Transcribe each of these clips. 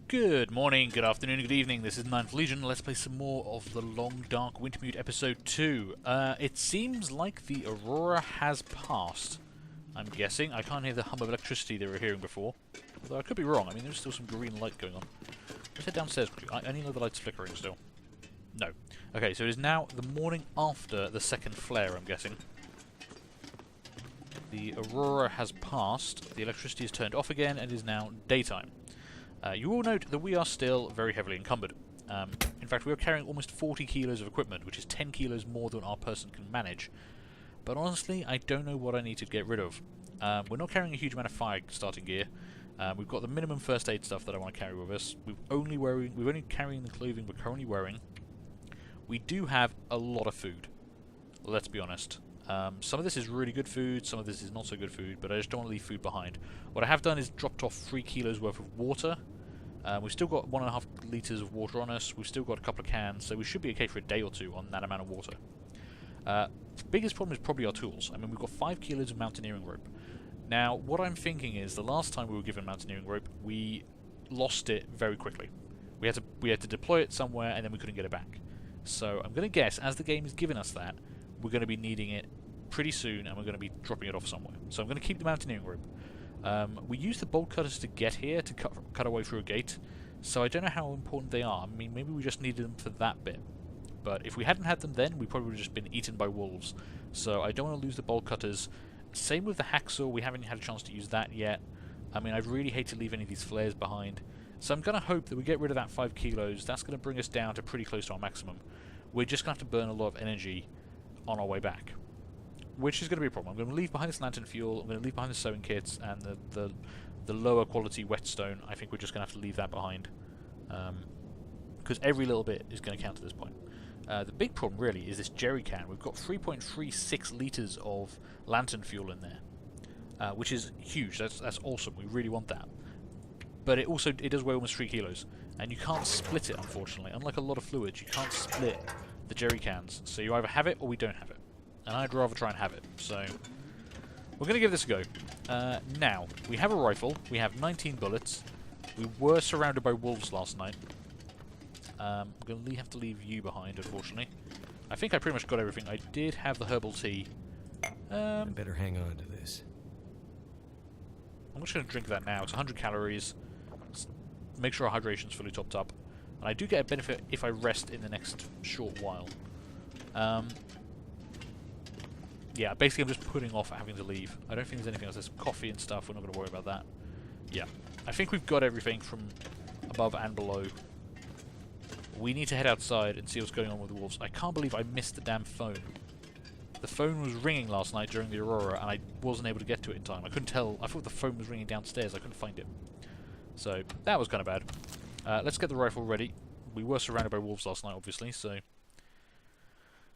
Good morning, good afternoon, good evening. This is Ninth Legion. Let's play some more of the Long Dark Wintermute Episode 2. It seems like the Aurora has passed. I'm guessing. I can't hear the hum of electricity they were hearing before. Although I could be wrong. I mean, there's still some green light going on. Let's head downstairs quickly. I only know the light's flickering still. No. Okay, so it is now the morning after the second flare, I'm guessing. The Aurora has passed. The electricity is turned off again and it is now daytime. You will note that we are still very heavily encumbered. In fact, we are carrying almost 40 kilos of equipment, which is 10 kilos more than our person can manage. But honestly, I don't know what I need to get rid of. We're not carrying a huge amount of fire starting gear. We've got the minimum first aid stuff that I want to carry with us. We're only carrying the clothing we're currently wearing. We do have a lot of food. Let's be honest. Some of this is really good food, some of this is not so good food, but I just don't want to leave food behind. What I have done is dropped off 3 kilos worth of water. We've still got 1.5 litres of water on us, we've still got a couple of cans, so we should be okay for a day or two on that amount of water. The biggest problem is probably our tools. I mean, we've got 5 kilos of mountaineering rope. Now, what I'm thinking is, the last time we were given mountaineering rope, we lost it very quickly. We had to deploy it somewhere, and then we couldn't get it back. So I'm going to guess, as the game is giving us that, we're going to be needing it pretty soon, and we're going to be dropping it off somewhere. So I'm going to keep the mountaineering rope. We use the bolt cutters to get here, to cut our way through a gate, so I don't know how important they are. I mean, maybe we just needed them for that bit. But if we hadn't had them then, we probably would have just been eaten by wolves. So I don't want to lose the bolt cutters. Same with the hacksaw, we haven't had a chance to use that yet. I mean, I really hate to leave any of these flares behind. So I'm going to hope that we get rid of that 5 kilos. That's going to bring us down to pretty close to our maximum. We're just going to have to burn a lot of energy on our way back, which is going to be a problem. I'm going to leave behind this lantern fuel, I'm going to leave behind the sewing kits, and the lower quality whetstone. I think we're just going to have to leave that behind, because every little bit is going to count at this point. The big problem really is this jerry can. We've got 3.36 litres of lantern fuel in there, which is huge. That's awesome. We really want that. But it does weigh almost 3 kilos, and you can't split it, unfortunately. Unlike a lot of fluids, you can't split the jerry cans. So you either have it or we don't have it. And I'd rather try and have it. So we're going to give this a go. Now, we have a rifle. We have 19 bullets. We were surrounded by wolves last night. I'm going to have to leave you behind, unfortunately. I think I pretty much got everything. I did have the herbal tea. I better hang on to this. I'm just going to drink that now. It's 100 calories. Make sure our hydration's fully topped up. And I do get a benefit if I rest in the next short while. Yeah, basically I'm just putting off having to leave. I don't think there's anything else. There's some coffee and stuff. We're not going to worry about that. Yeah. I think we've got everything from above and below. We need to head outside and see what's going on with the wolves. I can't believe I missed the damn phone. The phone was ringing last night during the Aurora, and I wasn't able to get to it in time. I couldn't tell. I thought the phone was ringing downstairs. I couldn't find it. So, that was kind of bad. Let's get the rifle ready. We were surrounded by wolves last night, obviously, so...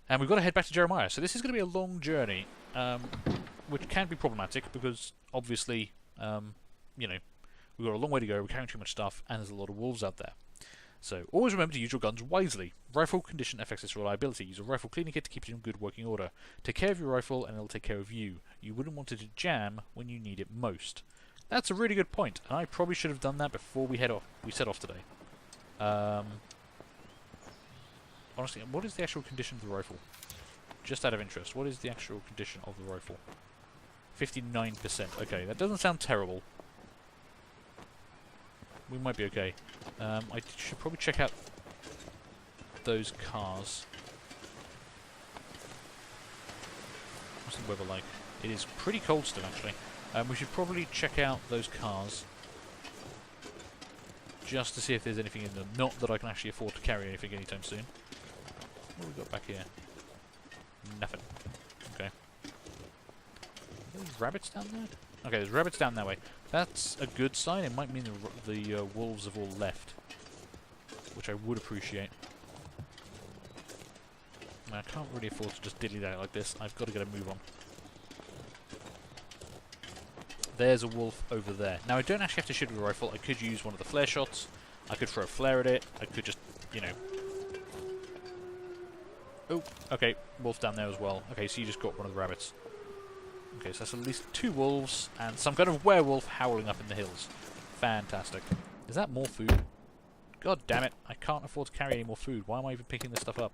And we've got to head back to Jeremiah. So this is going to be a long journey, which can be problematic, because, obviously, you know, we've got a long way to go, we're carrying too much stuff, and there's a lot of wolves out there. So, always remember to use your guns wisely. Rifle condition affects its reliability. Use a rifle cleaning kit to keep it in good working order. Take care of your rifle, and it'll take care of you. You wouldn't want it to jam when you need it most. That's a really good point, and I probably should have done that before we set off today. Honestly, what is the actual condition of the rifle? Just out of interest, what is the actual condition of the rifle? 59%. Okay, that doesn't sound terrible. We might be okay. I should probably check out those cars. What's the weather like? It is pretty cold still, actually. We should probably check out those cars just to see if there's anything in them. Not that I can actually afford to carry anything anytime soon. What have we got back here? Nothing. Okay. Are there rabbits down there? Okay, there's rabbits down that way. That's a good sign. It might mean the wolves have all left, which I would appreciate. I can't really afford to just dilly-dally like this. I've got to get a move on. There's a wolf over there. Now, I don't actually have to shoot with a rifle. I could use one of the flare shots. I could throw a flare at it. I could just, you know... Oh, okay. Wolf down there as well. Okay, so you just got one of the rabbits. Okay, so that's at least 2 wolves and some kind of werewolf howling up in the hills. Fantastic. Is that more food? God damn it. I can't afford to carry any more food. Why am I even picking this stuff up?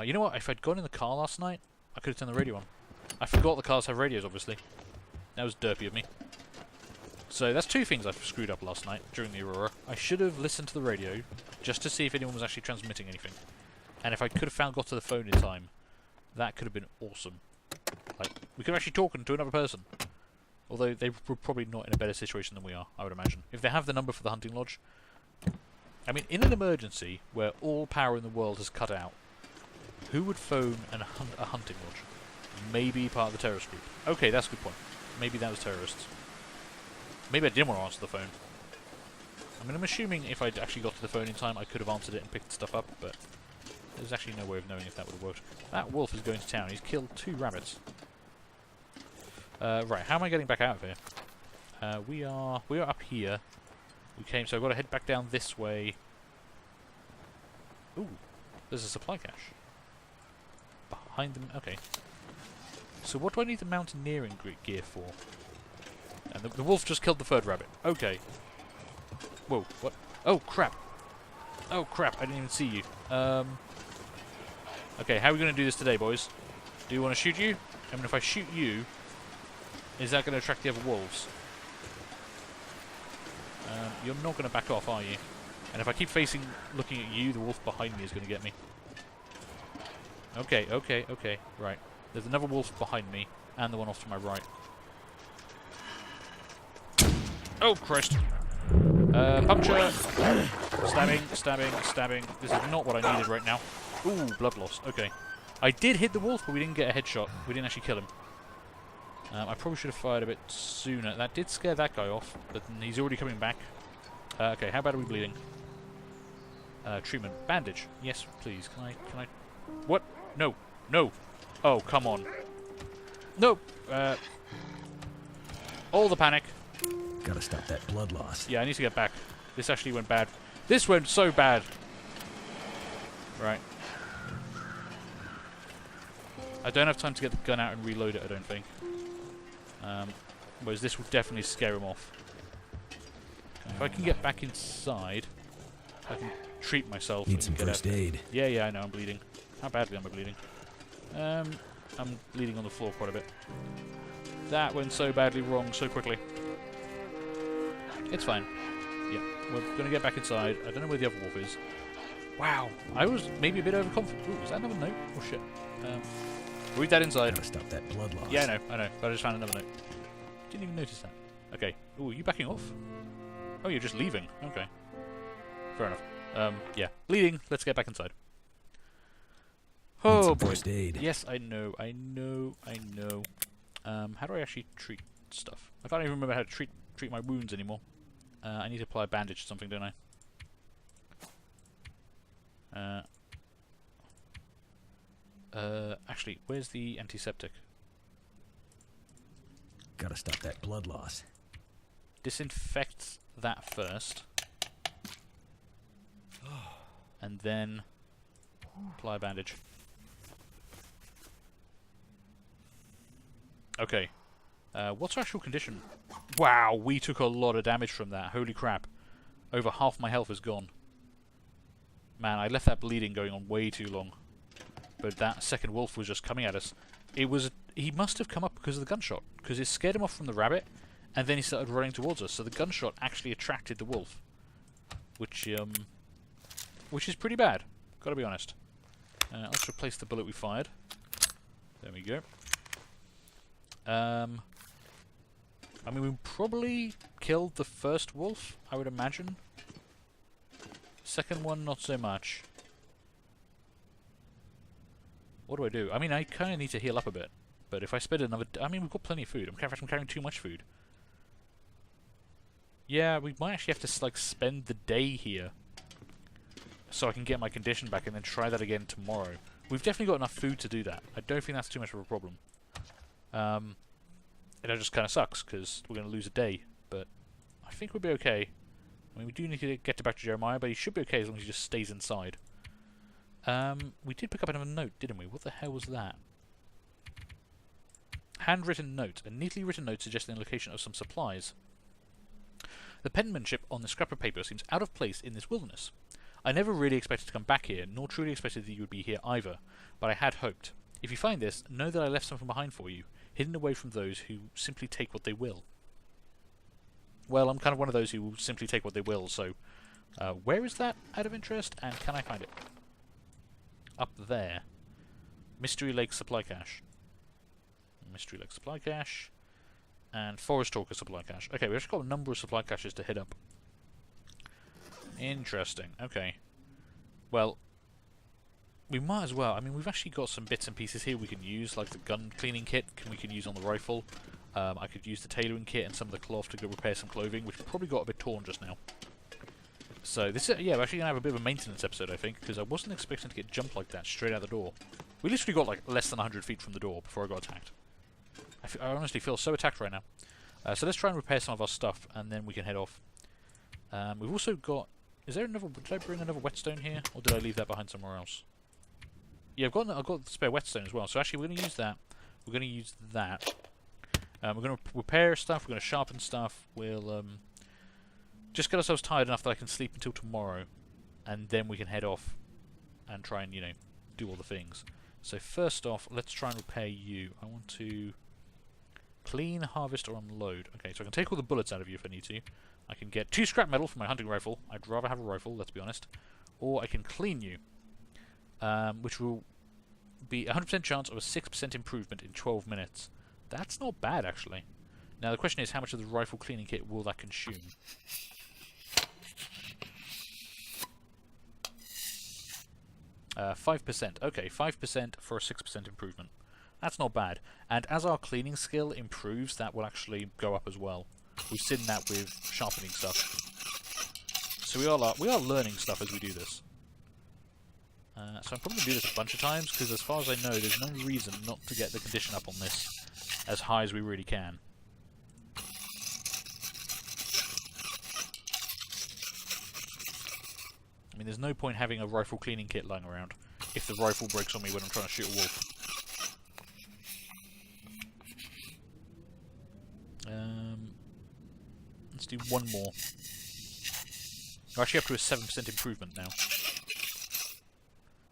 You know what? If I'd gone in the car last night, I could have turned the radio on. I forgot the cars have radios, obviously. That was derpy of me. So that's two things I've screwed up last night during the Aurora. I should have listened to the radio just to see if anyone was actually transmitting anything. And if I could have got to the phone in time, that could have been awesome. Like, we could have actually talking to another person. Although they were probably not in a better situation than we are, I would imagine. If they have the number for the hunting lodge. I mean, in an emergency where all power in the world has cut out, who would phone a hunting lodge? Maybe part of the terrorist group. Okay, that's a good point. Maybe that was terrorists. Maybe I didn't want to answer the phone. I mean, I'm assuming if I'd actually got to the phone in time, I could have answered it and picked stuff up, but there's actually no way of knowing if that would have worked. That wolf is going to town. He's killed 2 rabbits. Right, how am I getting back out of here? We are up here. So I've got to head back down this way. Ooh, there's a supply cache. Behind them, okay. So what do I need the mountaineering gear for? And the wolf just killed the 3rd rabbit. Okay. Whoa, what? Oh, crap. Oh, crap, I didn't even see you. Okay, how are we going to do this today, boys? Do you want to shoot you? I mean, if I shoot you, is that going to attract the other wolves? You're not going to back off, are you? And if I keep looking at you, the wolf behind me is going to get me. Okay, okay, okay, right. There's another wolf behind me, and the one off to my right. Oh, Christ. Puncture! Stabbing, stabbing, stabbing. This is not what I needed right now. Ooh, blood loss. Okay. I did hit the wolf, but we didn't get a headshot. We didn't actually kill him. I probably should have fired a bit sooner. That did scare that guy off, but he's already coming back. Okay, how bad are we bleeding? Treatment. Bandage. Yes, please. Can I... What? No. No. Oh, come on. No. All the panic. Gotta stop that blood loss. Yeah, I need to get back. This actually went bad. This went so bad. Right. I don't have time to get the gun out and reload it, I don't think. Whereas this will definitely scare him off. If I can get back inside, I can treat myself. Need some first aid. Yeah, yeah, I know, I'm bleeding. How badly am I bleeding? I'm bleeding on the floor quite a bit. That went so badly wrong so quickly. It's fine. Yeah, we're going to get back inside. I don't know where the other wolf is. Wow, I was maybe a bit overconfident. Ooh, is that another note? Oh shit. Read that inside. Gotta stop that blood loss. Yeah, I know. But I just found another note. Didn't even notice that. Okay. Ooh, are you backing off? Oh, you're just leaving. Okay. Fair enough. Yeah. Bleeding. Let's get back inside. Oh, boy. First aid. Yes, I know. How do I actually treat stuff? I can't even remember how to treat my wounds anymore. I need to apply a bandage to something, don't I? Actually, where's the antiseptic? Gotta stop that blood loss. Disinfect that first. And then apply a bandage. Okay. What's our actual condition? Wow, we took a lot of damage from that. Holy crap. Over half my health is gone. Man, I left that bleeding going on way too long. But that second wolf was just coming at us. He must have come up because of the gunshot. Because it scared him off from the rabbit, and then he started running towards us. So the gunshot actually attracted the wolf. Which is pretty bad. Gotta be honest. Let's replace the bullet we fired. There we go. I mean, we probably killed the first wolf, I would imagine. Second one, not so much. What do I do? I mean, I kind of need to heal up a bit. But if I spend another... I mean, we've got plenty of food. I'm carrying too much food. Yeah, we might actually have to, like, spend the day here. So I can get my condition back and then try that again tomorrow. We've definitely got enough food to do that. I don't think that's too much of a problem. It just kind of sucks, because we're going to lose a day. But I think we'll be okay. I mean, we do need to get back to Jeremiah, but he should be okay as long as he just stays inside. We did pick up another note, didn't we? What the hell was that? Handwritten note. A neatly written note suggesting the location of some supplies. The penmanship on the scrap of paper seems out of place in this wilderness. I never really expected to come back here, nor truly expected that you would be here either, but I had hoped. If you find this, know that I left something behind for you, hidden away from those who simply take what they will. Well, I'm kind of one of those who will simply take what they will, so where is that, out of interest, and can I find it? Up there. Mystery Lake Supply Cache. Mystery Lake Supply Cache. And Forest Talker Supply Cache. Okay, we've actually got a number of supply caches to hit up. Interesting. Okay. Well, we might as well. I mean, we've actually got some bits and pieces here we can use, like the gun cleaning kit we could use on the rifle. I could use the tailoring kit and some of the cloth to go repair some clothing, which probably got a bit torn just now. So this is, yeah, we're actually going to have a bit of a maintenance episode, I think, because I wasn't expecting to get jumped like that straight out the door. We literally got like less than 100 feet from the door before I got attacked. I honestly feel so attacked right now. So let's try and repair some of our stuff, and then we can head off. We've also got... Is there another... Did I bring another whetstone here, or did I leave that behind somewhere else? Yeah, I've got the spare whetstone as well, so actually we're going to use that. We're going to use that. We're going to repair stuff, we're going to sharpen stuff, we'll just get ourselves tired enough that I can sleep until tomorrow, and then we can head off and try and, you know, do all the things. So first off, let's try and repair you. I want to clean, harvest, or unload. Okay, so I can take all the bullets out of you if I need to. I can get 2 scrap metal for my hunting rifle. I'd rather have a rifle, let's be honest. Or I can clean you, which will be a 100% chance of a 6% improvement in 12 minutes. That's not bad, actually. Now the question is, how much of the rifle cleaning kit will that consume? 5%. Okay, 5% for a 6% improvement. That's not bad. And as our cleaning skill improves, that will actually go up as well. We've seen that with sharpening stuff. So we are learning stuff as we do this. So I'm probably going to do this a bunch of times, because as far as I know, there's no reason not to get the condition up on this as high as we really can. I mean, there's no point having a rifle cleaning kit lying around if the rifle breaks on me when I'm trying to shoot a wolf. Let's do one more. We're actually up to a 7% improvement now.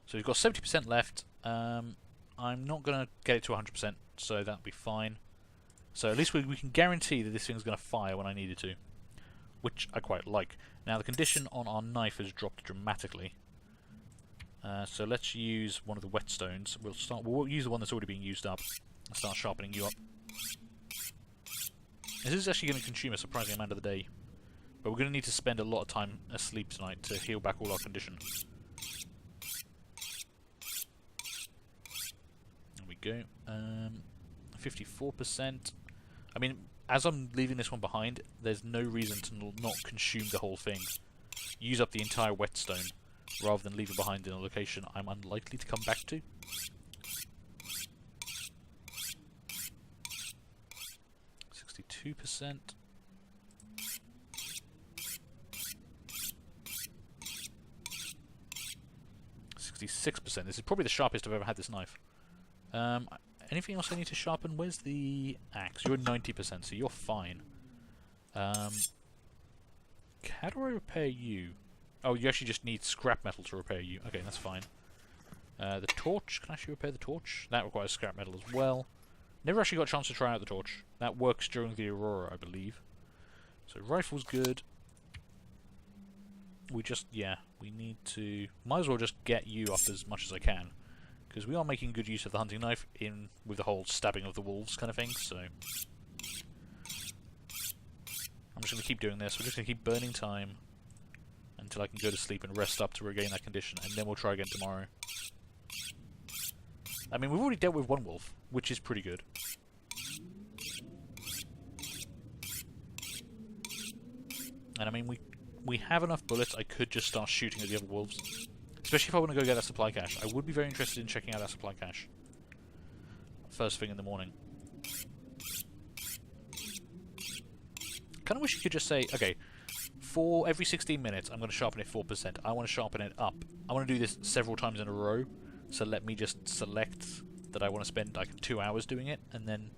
So we've got 70% left. I'm not going to get it to 100%, so that'll be fine. So at least we can guarantee that this thing's going to fire when I need it to, which I quite like. Now the condition on our knife has dropped dramatically. So let's use one of the whetstones. We'll use the one that's already being used up and start sharpening you up. This is actually going to consume a surprising amount of the day, but we're going to need to spend a lot of time asleep tonight to heal back all our condition. There we go. 54%. I mean, as I'm leaving this one behind, there's no reason to not consume the whole thing. Use up the entire whetstone, rather than leave it behind in a location I'm unlikely to come back to. %. 66%. This is probably the sharpest I've ever had this knife. Anything else I need to sharpen? Where's the axe? You're 90%, so you're fine. How do I repair you? Oh, you actually just need scrap metal to repair you. Okay, that's fine. The torch. Can I actually repair the torch? That requires scrap metal as well. Never actually got a chance to try out the torch. That works during the Aurora, I believe. So rifle's good. We just, yeah, we need to... Might as well just get you up as much as I can, because we are making good use of the hunting knife in with the whole stabbing of the wolves kind of thing, so... I'm just going to keep doing this. We're just going to keep burning time until I can go to sleep and rest up to regain that condition, and then we'll try again tomorrow. I mean, we've already dealt with one wolf, which is pretty good. And I mean, we have enough bullets. I could just start shooting at the other wolves. Especially if I want to go get that supply cache. I would be very interested in checking out that supply cache first thing in the morning. Kind of wish you could just say, okay, for every 16 minutes, I'm going to sharpen it 4%. I want to sharpen it up. I want to do this several times in a row. So let me just select that I want to spend like 2 hours doing it, and then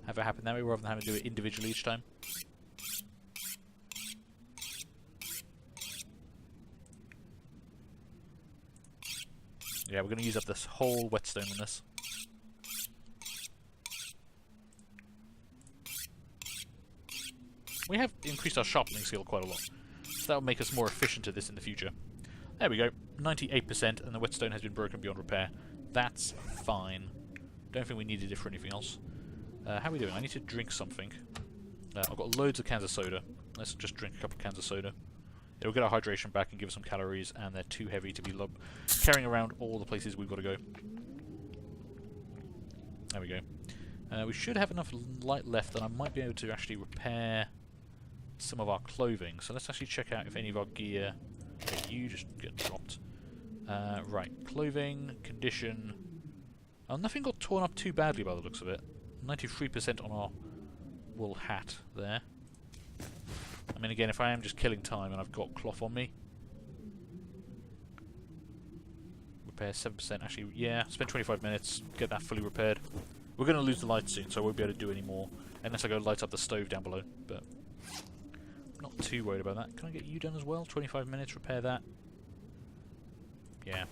have it happen that way rather than having to do it individually each time. Yeah, we're going to use up this whole whetstone on this. We have increased our sharpening skill quite a lot, so that will make us more efficient at this in the future. There we go, 98%, and the whetstone has been broken beyond repair. That's fine. Don't think we needed it for anything else. How are we doing? I need to drink something. I've got loads of cans of soda. Let's just drink a couple of cans of soda. It'll get our hydration back and give us some calories, and they're too heavy to be carrying around all the places we've got to go. There we go. We should have enough light left that I might be able to actually repair some of our clothing. So let's actually check out if any of our gear... Okay, you just get dropped. Right, clothing, condition... Oh, nothing got torn up too badly by the looks of it. 93% on our wool hat there. I mean, again, if I am just killing time and I've got cloth on me... Repair 7%, actually, yeah, spend 25 minutes, get that fully repaired. We're going to lose the light soon, so I won't be able to do any more, unless I go light up the stove down below, but... Not too worried about that. Can I get you done as well? 25 minutes, repair that. Yeah.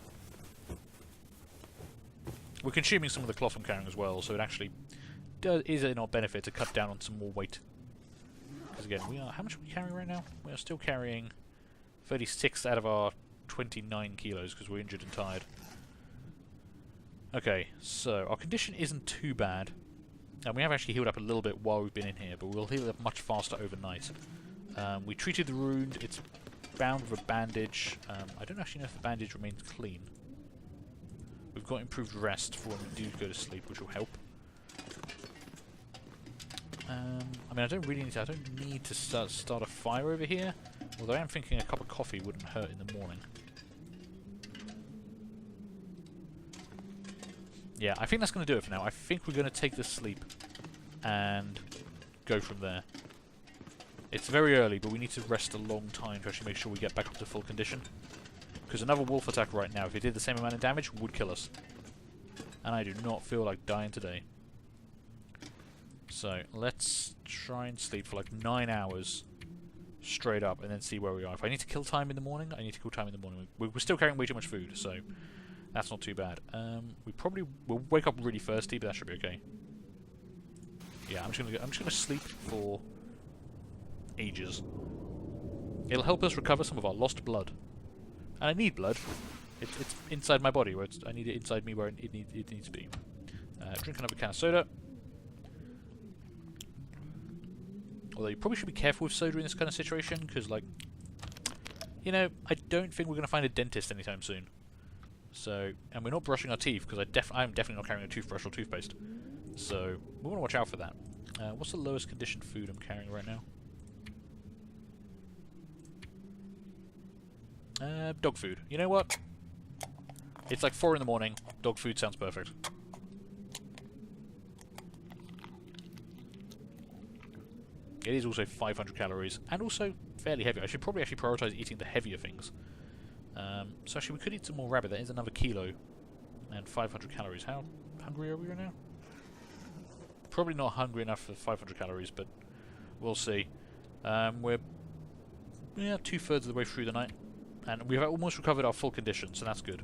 We're consuming some of the cloth I'm carrying as well, so it actually is in our benefit to cut down on some more weight. Because again, we are... How much are we carrying right now? We are still carrying 36 out of our 29 kilos because we're injured and tired. Okay, so our condition isn't too bad. And we have actually healed up a little bit while we've been in here, but we'll heal up much faster overnight. We treated the wound. It's bound with a bandage. I don't actually know if the bandage remains clean. We've got improved rest for when we do go to sleep, which will help. I mean, I don't need to start a fire over here. Although I am thinking a cup of coffee wouldn't hurt in the morning. Yeah, I think that's going to do it for now. I think we're going to take this sleep and go from there. It's very early, but we need to rest a long time to actually make sure we get back up to full condition. Because another wolf attack right now, if it did the same amount of damage, would kill us. And I do not feel like dying today. So, let's try and sleep for like 9 hours straight up and then see where we are. If I need to kill time in the morning, I need to kill time in the morning. We're still carrying way too much food, so that's not too bad. We probably will wake up really thirsty, but that should be okay. Yeah, I'm just gonna sleep for ages. It'll help us recover some of our lost blood. And I need blood. It's inside my body, where I need it inside me where it needs to be. Drink another can of soda. Although you probably should be careful with soda in this kind of situation, because, like, you know, I don't think we're going to find a dentist anytime soon. So, and we're not brushing our teeth, because I'm definitely not carrying a toothbrush or toothpaste. So, we want to watch out for that. What's the lowest conditioned food I'm carrying right now? Dog food. You know what? It's like 4 in the morning. Dog food sounds perfect. It is also 500 calories, and also fairly heavy. I should probably actually prioritize eating the heavier things. So actually we could eat some more rabbit. That is another kilo and 500 calories. How hungry are we right now? Probably not hungry enough for 500 calories, but we'll see. We're 2/3 of the way through the night, and we've almost recovered our full condition, so that's good.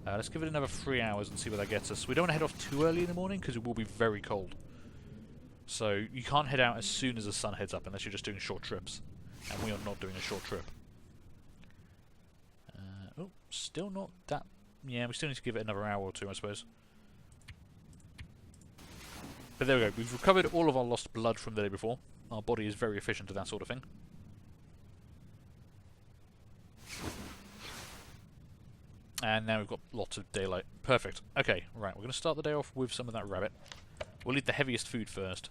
Let's give it another 3 hours and see where that gets us. We don't want to head off too early in the morning because it will be very cold. So you can't head out as soon as the sun heads up unless you're just doing short trips. And we are not doing a short trip. Oh, still not that... Yeah, we still need to give it another hour or two, I suppose. But there we go. We've recovered all of our lost blood from the day before. Our body is very efficient at that sort of thing. And now we've got lots of daylight. Perfect. Okay, right. We're going to start the day off with some of that rabbit. We'll eat the heaviest food first.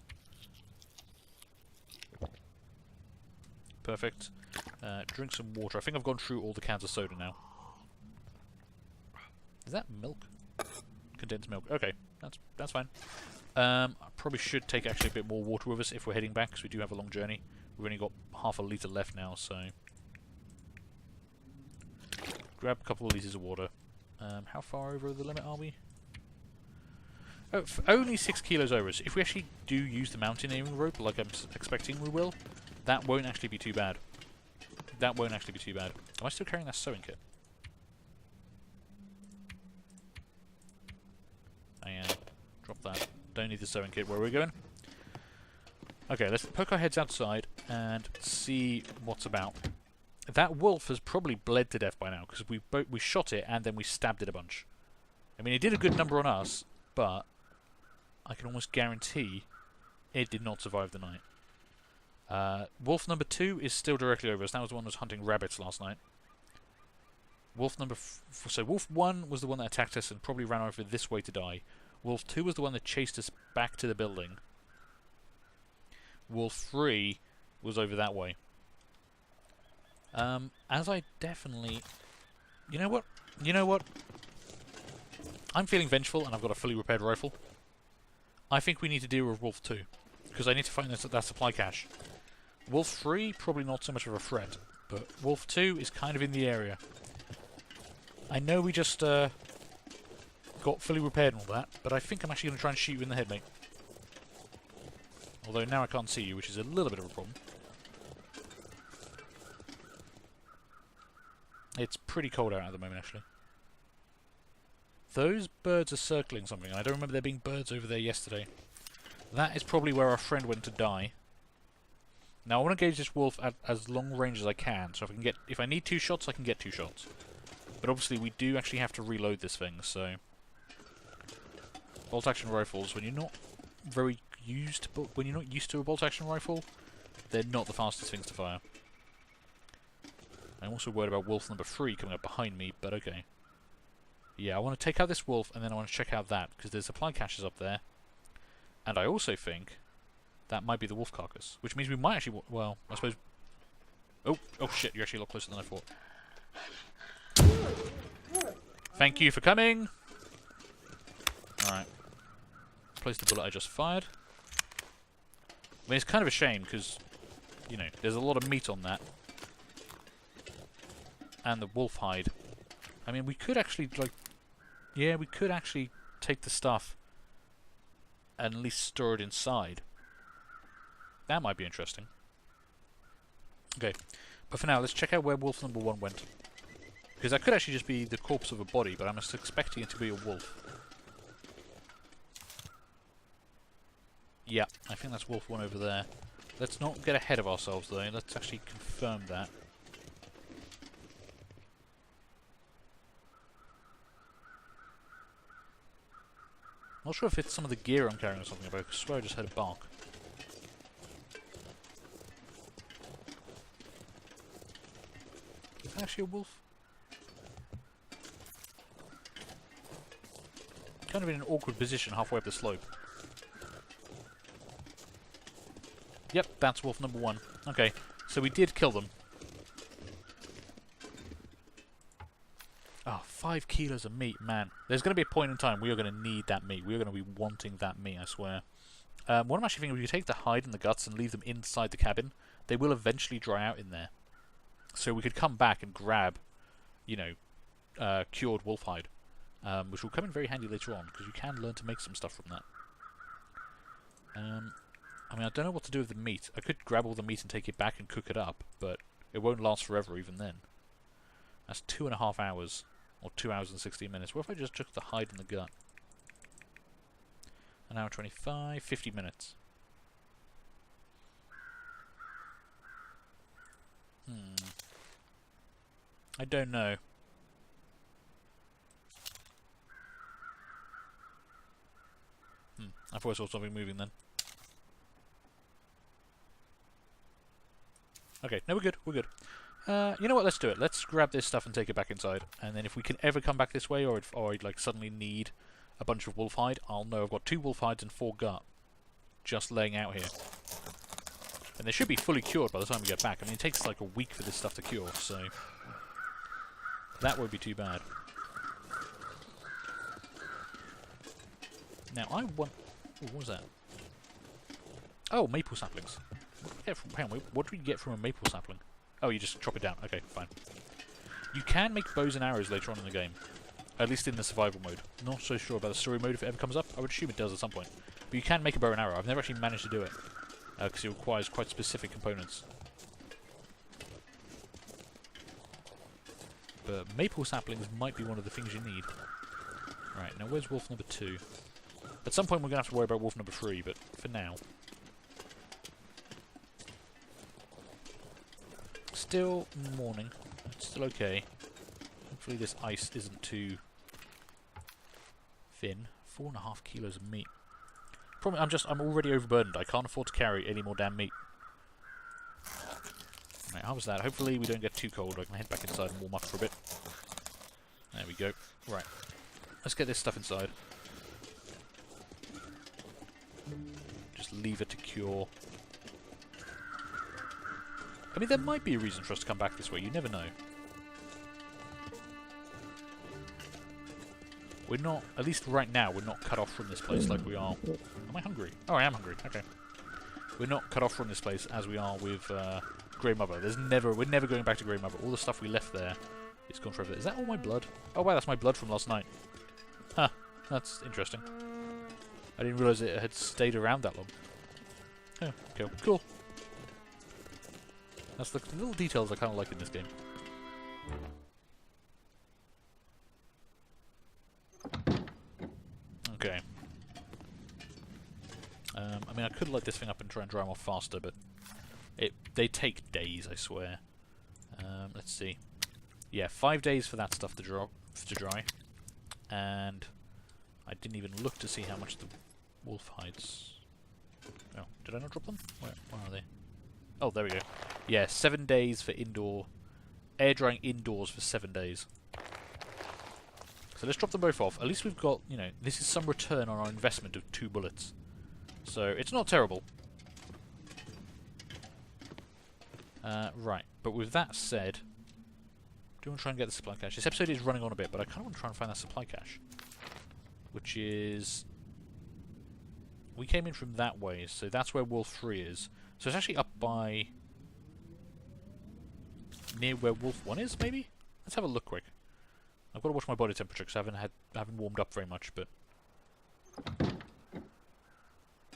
Perfect. Drink some water. I think I've gone through all the cans of soda now. Is that milk? Condensed milk. Okay, that's fine. I probably should take actually a bit more water with us if we're heading back, because we do have a long journey. We've only got half a litre left now, so... Grab a couple of litres of water. How far over the limit are we? Oh, only 6 kilos over us. If we actually do use the mountaineering rope, like I'm expecting we will, that won't actually be too bad. That won't actually be too bad. Am I still carrying that sewing kit? I am. Drop that. Don't need the sewing kit. Where are we going? Okay, let's poke our heads outside and see what's about. That wolf has probably bled to death by now, because we shot it and then we stabbed it a bunch. I mean, it did a good number on us, but I can almost guarantee it did not survive the night. Wolf number 2 is still directly over us. That was the one that was hunting rabbits last night. Wolf number... so Wolf 1 was the one that attacked us and probably ran over this way to die. Wolf 2 was the one that chased us back to the building. Wolf 3 was over that way. As I definitely... You know what? You know what? I'm feeling vengeful and I've got a fully repaired rifle. I think we need to deal with Wolf 2. Because I need to find that supply cache. Wolf 3, probably not so much of a threat. But Wolf 2 is kind of in the area. I know we just got fully repaired and all that, but I think I'm actually going to try and shoot you in the head, mate. Although now I can't see you, which is a little bit of a problem. It's pretty cold out at the moment, actually. Those birds are circling something, and I don't remember there being birds over there yesterday. That is probably where our friend went to die. Now I want to gauge this wolf at as long range as I can, so if I need 2 shots, I can get 2 shots. But obviously we do actually have to reload this thing, so... Bolt-action rifles, when you're not used to a bolt-action rifle, they're not the fastest things to fire. I'm also worried about wolf number 3 coming up behind me, but okay. Yeah, I want to take out this wolf, and then I want to check out that, because there's supply caches up there. And I also think that might be the wolf carcass, which means we might actually... well, I suppose... Oh shit, you're actually a lot closer than I thought. Thank you for coming! Alright. Place the bullet I just fired. I mean, it's kind of a shame, because, you know, there's a lot of meat on that. And the wolf hide. I mean, we could actually, like... yeah, we could actually take the stuff and at least store it inside. That might be interesting. Okay, but for now, let's check out where wolf number 1 went. Because that could actually just be the corpse of a body, but I'm just expecting it to be a wolf. Yeah, I think that's wolf 1 over there. Let's not get ahead of ourselves, though. Let's actually confirm that. Not sure if it's some of the gear I'm carrying or something, but I swear I just heard a bark. Is that actually a wolf? Kind of in an awkward position halfway up the slope. Yep, that's wolf number 1. Okay, so we did kill them. Oh, 5 kilos of meat, man. There's going to be a point in time we are going to need that meat. We are going to be wanting that meat, I swear. What I'm actually thinking, we could take the hide and the guts and leave them inside the cabin. They will eventually dry out in there. So we could come back and grab, you know, cured wolf hide. Which will come in very handy later on, because you can learn to make some stuff from that. I mean, I don't know what to do with the meat. I could grab all the meat and take it back and cook it up, but it won't last forever even then. That's 2.5 hours. Or 2 hours and 16 minutes. What if I just took the hide and the gut? An hour 25, 50 minutes. I don't know. I thought I saw something moving then. Okay, no, we're good, we're good. You know what, let's do it. Let's grab this stuff and take it back inside. And then if we can ever come back this way, or I'd like suddenly need a bunch of wolf hide, I'll know I've got 2 wolf hides and 4 gut just laying out here. And they should be fully cured by the time we get back. I mean, it takes like a week for this stuff to cure, so that won't be too bad. Now, I want... Ooh, what was that? Oh, maple saplings. Hang on, what do we get from a maple sapling? Oh, you just chop it down. Okay, fine. You can make bows and arrows later on in the game. At least in the survival mode. Not so sure about the story mode if it ever comes up. I would assume it does at some point. But you can make a bow and arrow. I've never actually managed to do it. Because it requires quite specific components. But maple saplings might be one of the things you need. Right, now where's wolf number 2? At some point we're going to have to worry about wolf number 3, but for now... Still morning. It's still okay. Hopefully this ice isn't too thin. 4.5 kilos of meat. Problem, I'm already overburdened. I can't afford to carry any more damn meat. Right, how was that? Hopefully we don't get too cold. I can head back inside and warm up for a bit. There we go. Right. Let's get this stuff inside. Just leave it to cure. I mean, there might be a reason for us to come back this way. You never know. We're not, at least right now, we're not cut off from this place like we are... Am I hungry? Oh, I am hungry. Okay. We're not cut off from this place as we are with Grey Mother. We're never going back to Grey Mother. All the stuff we left there is gone forever. Is that all my blood? Oh, wow, that's my blood from last night. Huh. That's interesting. I didn't realise it had stayed around that long. Oh, okay. Cool. That's the little details I kind of like in this game. Okay. I mean, I could light this thing up and try and dry them off faster, but they take days, I swear. Let's see. Yeah, 5 days for that stuff to dry. And I didn't even look to see how much the wolf hides. Oh, did I not drop them? Where are they? Oh, there we go. Yeah, 7 days for indoor... Air drying indoors for 7 days. So let's drop them both off. At least we've got, you know, this is some return on our investment of 2 bullets. So, it's not terrible. Right, but with that said... Do you want to try and get the supply cache? This episode is running on a bit, but I kind of want to try and find that supply cache. Which is... We came in from that way, so that's where Wolf 3 is. So it's actually up by... near where Wolf 1 is, maybe? Let's have a look quick. I've got to watch my body temperature because I haven't warmed up very much, but...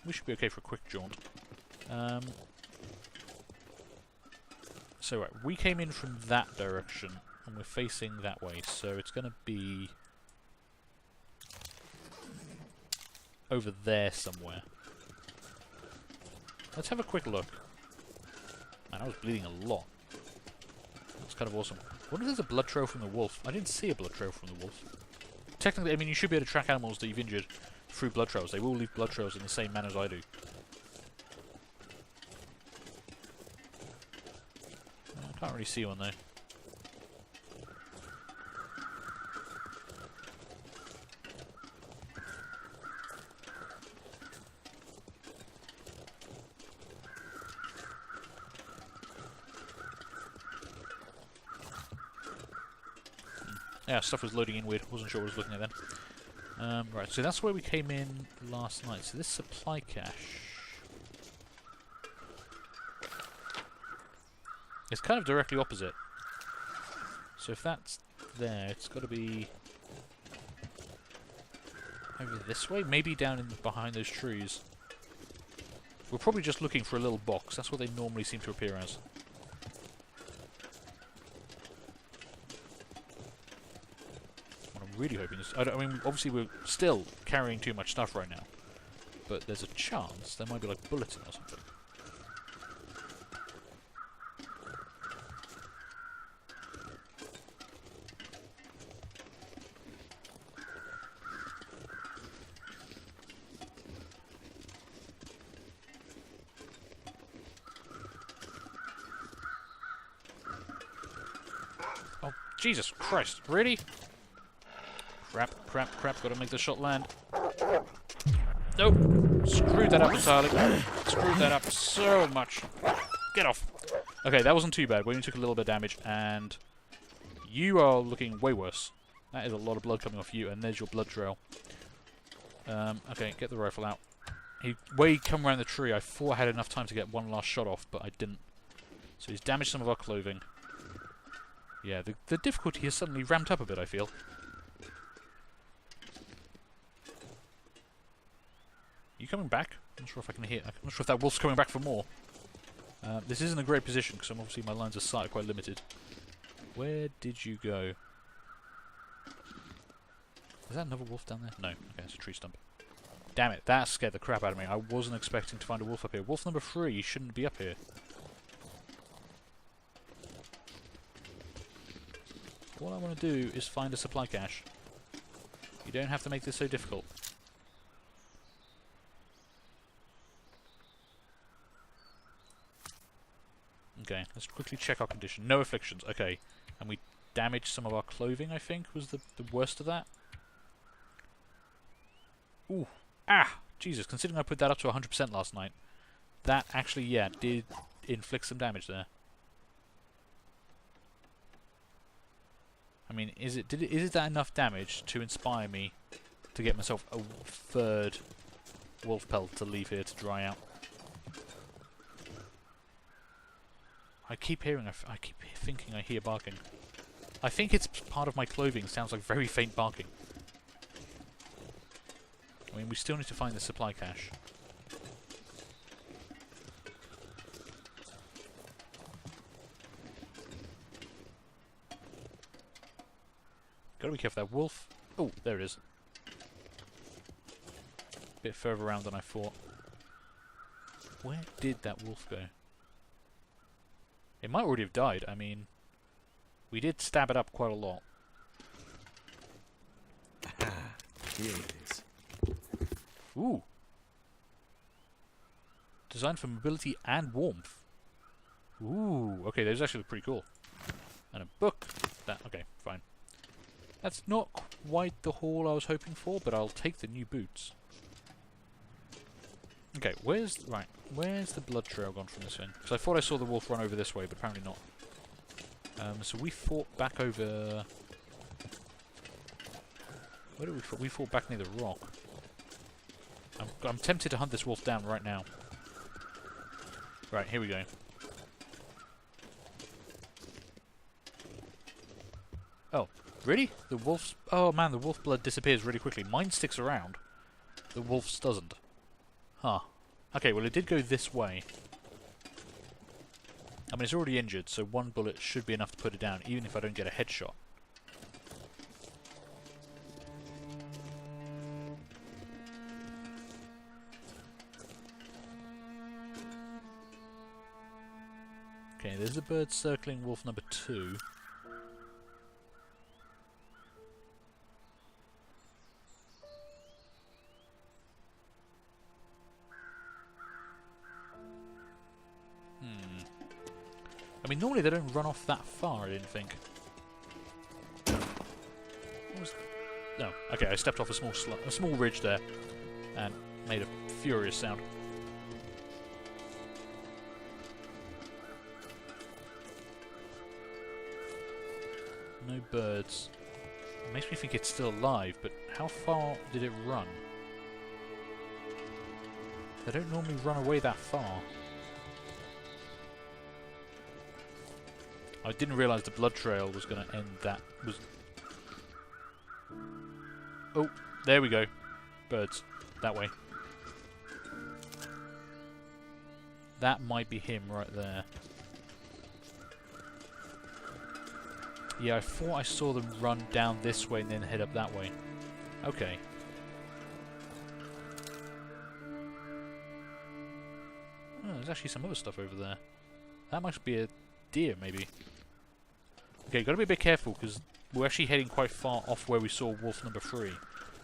We should be okay for a quick jaunt. So right, we came in from that direction, and we're facing that way, so it's going to be... over there somewhere. Let's have a quick look. Man, I was bleeding a lot. That's kind of awesome. I wonder if there's a blood trail from the wolf. I didn't see a blood trail from the wolf. Technically, I mean, you should be able to track animals that you've injured through blood trails. They will leave blood trails in the same manner as I do. I can't really see one though. Yeah, stuff was loading in weird. Wasn't sure what I was looking at then. Right, so that's where we came in last night. So this supply cache... It's kind of directly opposite. So if that's there, it's got to be... over this way? Maybe down in behind those trees. We're probably just looking for a little box. That's what they normally seem to appear as. Really hoping this... I mean, obviously we're still carrying too much stuff right now. But there's a chance there might be like bullets in or something. Oh, Jesus Christ. Really? Crap, crap, crap, gotta make the shot land. Nope. Screwed that up entirely. Screwed that up so much. Get off. Okay, that wasn't too bad. We only took a little bit of damage, and you are looking way worse. That is a lot of blood coming off you, and there's your blood trail. Okay, get the rifle out. Where he come around the tree, I thought I had enough time to get one last shot off, but I didn't. So he's damaged some of our clothing. Yeah, the difficulty has suddenly ramped up a bit, I feel. You coming back? I'm not sure if I can hear. I'm not sure if that wolf's coming back for more. This isn't a great position because obviously my lines of sight are quite limited. Where did you go? Is that another wolf down there? No. Okay, it's a tree stump. Damn it, that scared the crap out of me. I wasn't expecting to find a wolf up here. Wolf number 3 shouldn't be up here. All I want to do is find a supply cache. You don't have to make this so difficult. Okay, let's quickly check our condition. No afflictions, okay. And we damaged some of our clothing, I think, was the worst of that. Ooh. Ah! Jesus, considering I put that up to 100% last night, that actually, yeah, did inflict some damage there. I mean, is it that enough damage to inspire me to get myself a 3rd wolf pelt to leave here to dry out? I keep hearing, I keep thinking I hear barking. I think it's part of my clothing. It sounds like very faint barking. I mean, we still need to find the supply cache. Gotta be careful, that wolf. Oh, there it is. Bit further around than I thought. Where did that wolf go? It might already have died. I mean, we did stab it up quite a lot. Aha, here it is. Ooh. Designed for mobility and warmth. Ooh, okay, those actually look pretty cool. And a book. Okay, fine. That's not quite the haul I was hoping for, but I'll take the new boots. Okay, where's the blood trail gone from this end? Because I thought I saw the wolf run over this way, but apparently not. So we fought back over... Where did we fought? We fought back near the rock. I'm tempted to hunt this wolf down right now. Right, here we go. Oh, really? The wolf's... Oh man, the wolf blood disappears really quickly. Mine sticks around. The wolf's doesn't. Huh. Okay, well it did go this way. I mean, it's already injured, so 1 bullet should be enough to put it down, even if I don't get a headshot. Okay, there's a bird circling wolf number 2. I mean, normally they don't run off that far, I didn't think. What was that? No. Okay, I stepped off a small ridge there and made a furious sound. No birds. It makes me think it's still alive, but how far did it run? They don't normally run away that far. I didn't realise the blood trail was going to end that. Oh, there we go. Birds. That way. That might be him right there. Yeah, I thought I saw them run down this way and then head up that way. Okay. Oh, there's actually some other stuff over there. That must be a deer, maybe. Okay, gotta be a bit careful, because we're actually heading quite far off where we saw wolf number 3.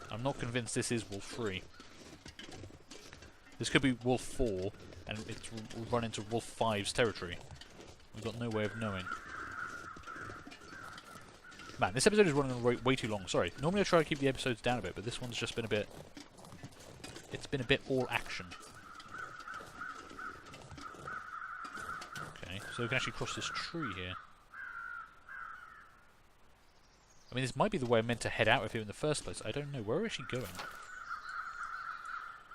I'm not convinced this is wolf 3. This could be wolf 4, and it's run into wolf 5's territory. We've got no way of knowing. Man, this episode is running way too long, sorry. Normally I try to keep the episodes down a bit, but this one's just been a bit... It's been a bit all action. Okay, so we can actually cross this tree here. I mean, this might be the way I meant to head out of here in the first place. I don't know. Where are we actually going?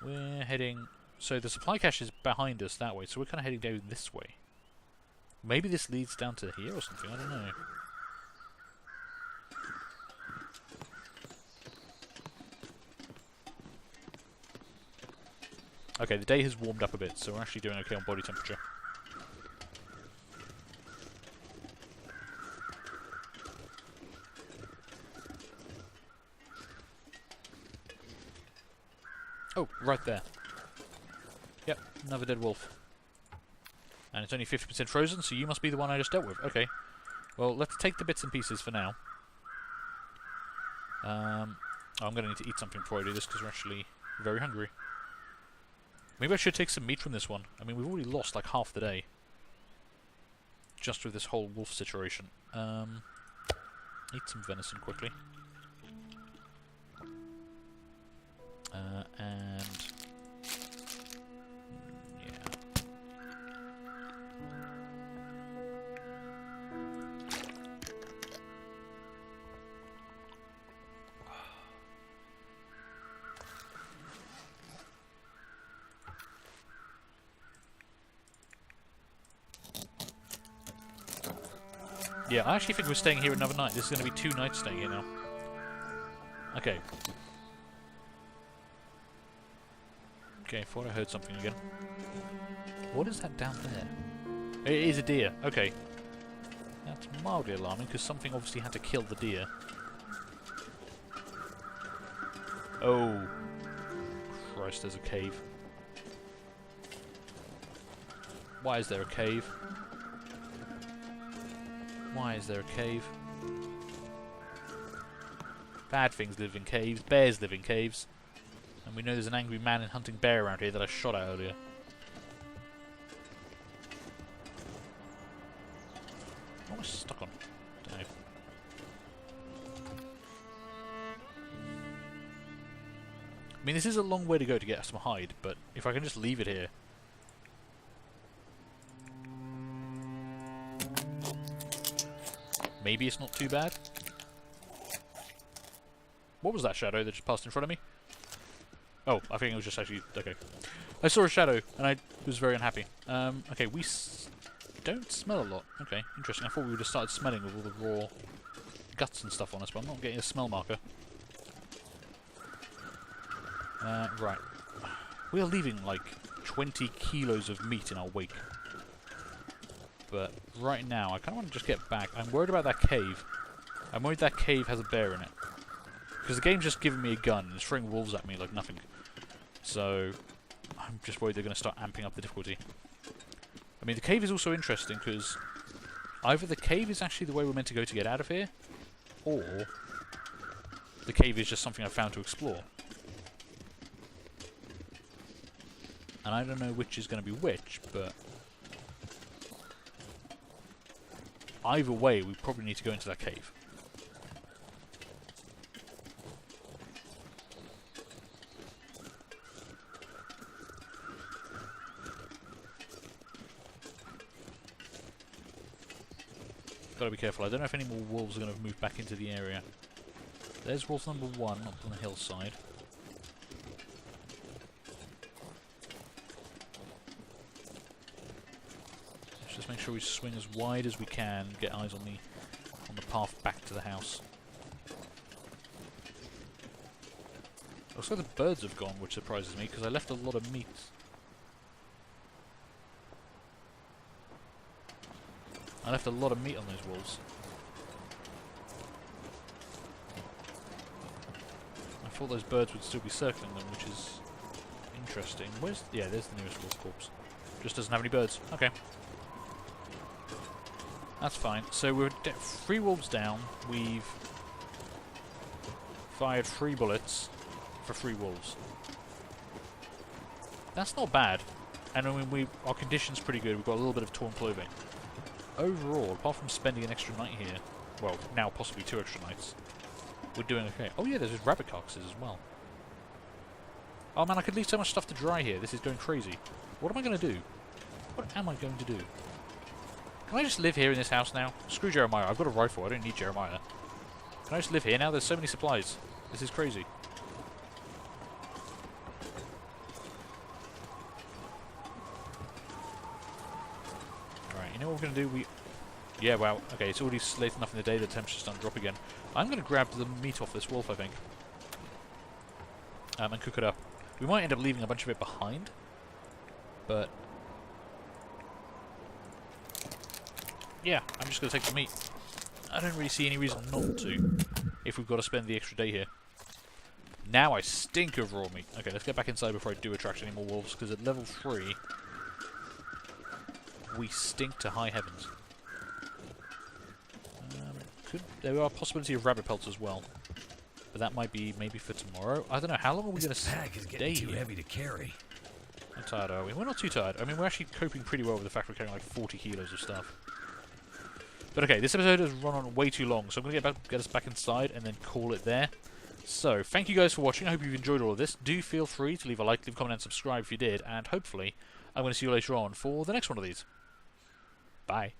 We're heading... So the supply cache is behind us that way, so we're kind of heading down this way. Maybe this leads down to here or something. I don't know. Okay, the day has warmed up a bit, so we're actually doing okay on body temperature. Oh, right there. Yep, another dead wolf. And it's only 50% frozen, so you must be the one I just dealt with. Okay. Well, let's take the bits and pieces for now. I'm going to need to eat something before I do this, because we're actually very hungry. Maybe I should take some meat from this one. I mean, we've already lost like half the day. Just with this whole wolf situation. Eat some venison quickly. And... yeah. Yeah, I actually think we're staying here another night. This is going to be 2 nights staying here now. Okay. Okay, thought I heard something again. What is that down there? It is a deer. Okay. That's mildly alarming, because something obviously had to kill the deer. Oh. Christ, there's a cave. Why is there a cave? Why is there a cave? Bad things live in caves. Bears live in caves. And we know there's an angry man and hunting bear around here that I shot at earlier. What was I stuck on? Don't know. I mean, this is a long way to go to get some hide, but if I can just leave it here. Maybe it's not too bad. What was that shadow that just passed in front of me? Oh, I think it was just actually... okay. I saw a shadow, and I was very unhappy. Okay, we don't smell a lot. Okay, interesting. I thought we would have started smelling with all the raw guts and stuff on us, but I'm not getting a smell marker. Right. We are leaving, like, 20 kilos of meat in our wake. But right now, I kind of want to just get back. I'm worried about that cave. I'm worried that cave has a bear in it. Because the game's just giving me a gun and it's throwing wolves at me like nothing. So, I'm just worried they're going to start amping up the difficulty. I mean, the cave is also interesting because either the cave is actually the way we're meant to go to get out of here, or the cave is just something I found to explore. And I don't know which is going to be which, but either way, we probably need to go into that cave. Gotta be careful. I don't know if any more wolves are going to move back into the area. There's wolf number 1 up on the hillside. Let's just make sure we swing as wide as we can, get eyes on the path back to the house. Looks like the birds have gone, which surprises me, because I left a lot of meat. I left a lot of meat on those wolves. I thought those birds would still be circling them, which is interesting. Where's... yeah, there's the nearest wolf corpse. Just doesn't have any birds. Okay. That's fine. So we're 3 wolves down. We've fired 3 bullets for 3 wolves. That's not bad. And I mean, our condition's pretty good. We've got a little bit of torn clothing. Overall, apart from spending an extra night here, well, now possibly 2 extra nights, we're doing okay. Oh yeah, there's rabbit carcasses as well. Oh man, I could leave so much stuff to dry here. This is going crazy. What am I going to do? What am I going to do? Can I just live here in this house now? Screw Jeremiah. I've got a rifle. I don't need Jeremiah. Can I just live here now? There's so many supplies. This is crazy. You know what we're going to do? Yeah, wow. Okay, it's already late enough in the day, the temperature's starting to drop again. I'm going to grab the meat off this wolf, I think. And cook it up. We might end up leaving a bunch of it behind, But yeah, I'm just going to take the meat. I don't really see any reason not to, if we've got to spend the extra day here. Now I stink of raw meat. Okay, let's get back inside before I do attract any more wolves, because at level 3, we stink to high heavens. There are a possibility of rabbit pelts as well, but that might be maybe for tomorrow. I don't know, how long are we going to stay Pack is getting too here? heavy to carry. How tired are we? We're not too tired. I mean, we're actually coping pretty well with the fact we're carrying like 40 kilos of stuff. But okay, this episode has run on way too long, so I'm going to get us back inside and then call it there. So, thank you guys for watching. I hope you've enjoyed all of this. Do feel free to leave a like, leave a comment, and subscribe if you did. And hopefully, I'm going to see you later on for the next one of these. Bye.